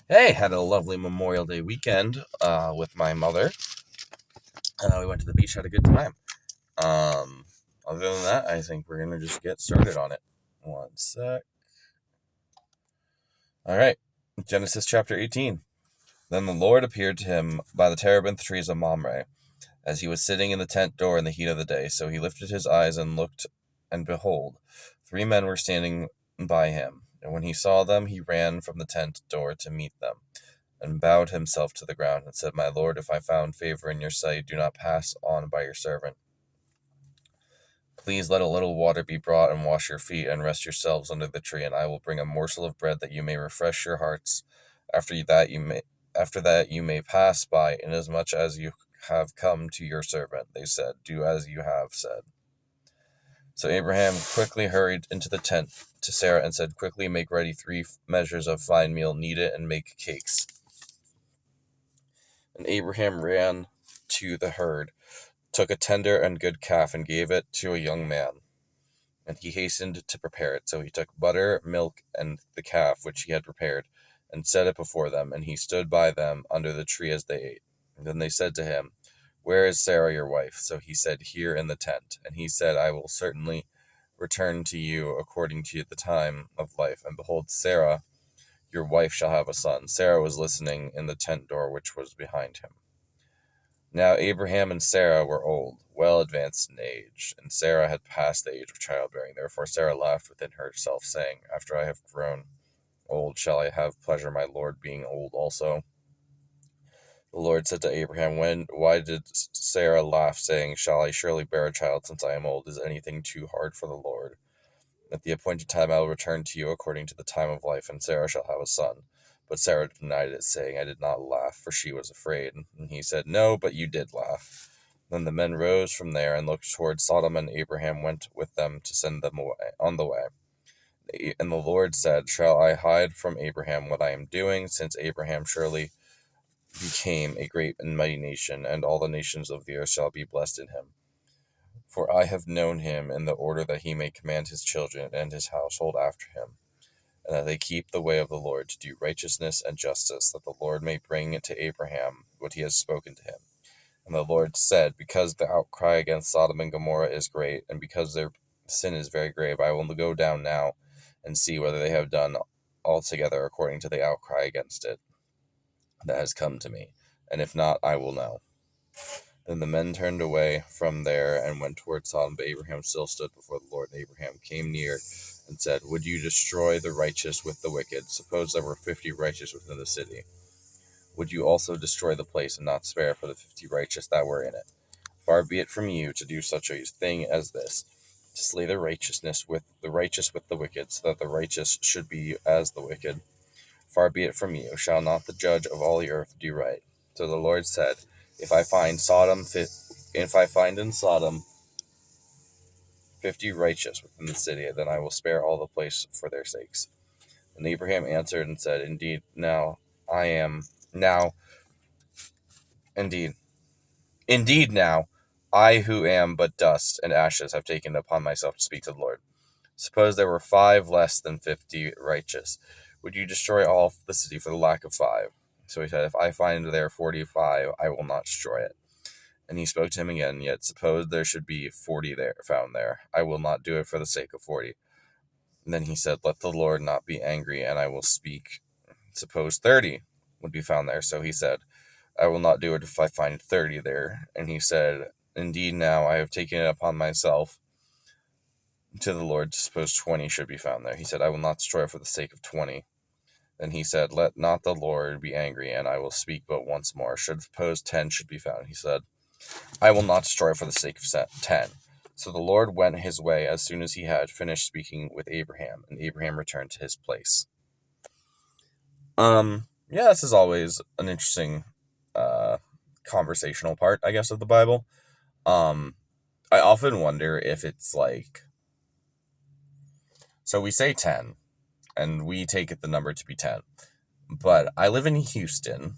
Hey, had a lovely Memorial Day weekend with my mother. We went to the beach, had a good time. Um, Other than that, I think we're gonna just get started on it. One sec. All right, Genesis chapter 18. Then the Lord appeared to him by the terebinth trees of Mamre, as he was sitting in the tent door in the heat of the day. So he lifted his eyes and looked, and behold, 3 men were standing by him. And when he saw them, he ran from the tent door to meet them, and bowed himself to the ground, and said, My Lord, if I found favor in your sight, do not pass on by your servant. Please let a little water be brought, and wash your feet, and rest yourselves under the tree, and I will bring a morsel of bread that you may refresh your hearts. After that you may pass by, inasmuch as you have come to your servant. They said, Do as you have said. So Abraham quickly hurried into the tent to Sarah and said, Quickly make ready 3 measures of fine meal, knead it, and make cakes. And Abraham ran to the herd, took a tender and good calf, and gave it to a young man. And he hastened to prepare it. So he took butter, milk, and the calf which he had prepared, and set it before them. And he stood by them under the tree as they ate. And then they said to him, Where is Sarah your wife? So he said, Here in the tent. And he said, I will certainly return to you according to the time of life. And behold, Sarah your wife shall have a son. Sarah was listening in the tent door which was behind him. Now Abraham and Sarah were old, well advanced in age, and Sarah had passed the age of childbearing. Therefore Sarah laughed within herself, saying, After I have grown old, shall I have pleasure, my Lord being old also? The Lord said to Abraham, Why did Sarah laugh, saying, Shall I surely bear a child since I am old? Is anything too hard for the Lord? At the appointed time I will return to you according to the time of life, and Sarah shall have a son. But Sarah denied it, saying, I did not laugh, for she was afraid. And he said, No, but you did laugh. Then the men rose from there and looked toward Sodom, and Abraham went with them to send them away on the way. And the Lord said, Shall I hide from Abraham what I am doing, since Abraham surely became a great and mighty nation, and all the nations of the earth shall be blessed in him? For I have known him in the order that he may command his children and his household after him, and that they keep the way of the Lord to do righteousness and justice, that the Lord may bring to Abraham what he has spoken to him. And the Lord said, Because the outcry against Sodom and Gomorrah is great, and because their sin is very grave, I will go down now and see whether they have done altogether according to the outcry against it that has come to me, and if not, I will know. Then the men turned away from there and went toward Sodom, but Abraham still stood before the Lord. And Abraham came near and said, Would you destroy the righteous with the wicked? Suppose there were 50 righteous within the city. Would you also destroy the place and not spare for the 50 righteous that were in it? Far be it from you to do such a thing as this, to slay the righteous with the wicked, so that the righteous should be as the wicked. Far be it from you. Shall not the judge of all the earth do right? So the Lord said, If I find in Sodom 50 righteous within the city, then I will spare all the place for their sakes. And Abraham answered and said, Indeed, now, I who am but dust and ashes have taken upon myself to speak to the Lord. Suppose there were 5 less than 50 righteous. Would you destroy all the city for the lack of 5? So he said, If I find there 45, I will not destroy it. And he spoke to him again, Yet suppose there should be 40 found there. I will not do it for the sake of 40. And then he said, Let the Lord not be angry, and I will speak. Suppose 30 would be found there. So he said, I will not do it if I find 30 there. And he said, Indeed, now I have taken it upon myself to the Lord to suppose 20 should be found there. He said, I will not destroy it for the sake of 20. Then he said, Let not the Lord be angry, and I will speak but once more. Suppose 10 should be found. He said, I will not destroy it for the sake of 10. So the Lord went his way as soon as he had finished speaking with Abraham, and Abraham returned to his place. Yeah, this is always an interesting conversational part, I guess, of the Bible. I often wonder if it's like, so we say 10, and we take it the number to be 10, but I live in Houston,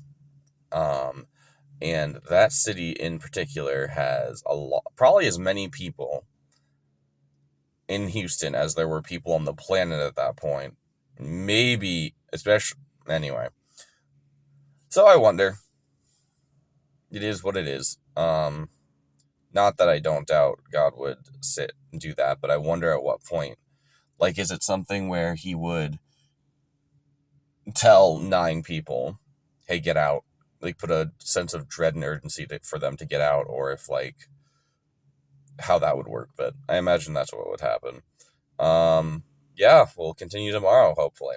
and that city in particular has probably as many people in Houston as there were people on the planet at that point. Maybe, especially, anyway. So I wonder. It is what it is. Not that I don't doubt God would sit and do that, but I wonder at what point. Like, is it something where he would tell 9 people, hey, get out? Like, put a sense of dread and urgency for them to get out, or if, like, how that would work. But I imagine that's what would happen. Yeah, we'll continue tomorrow, hopefully.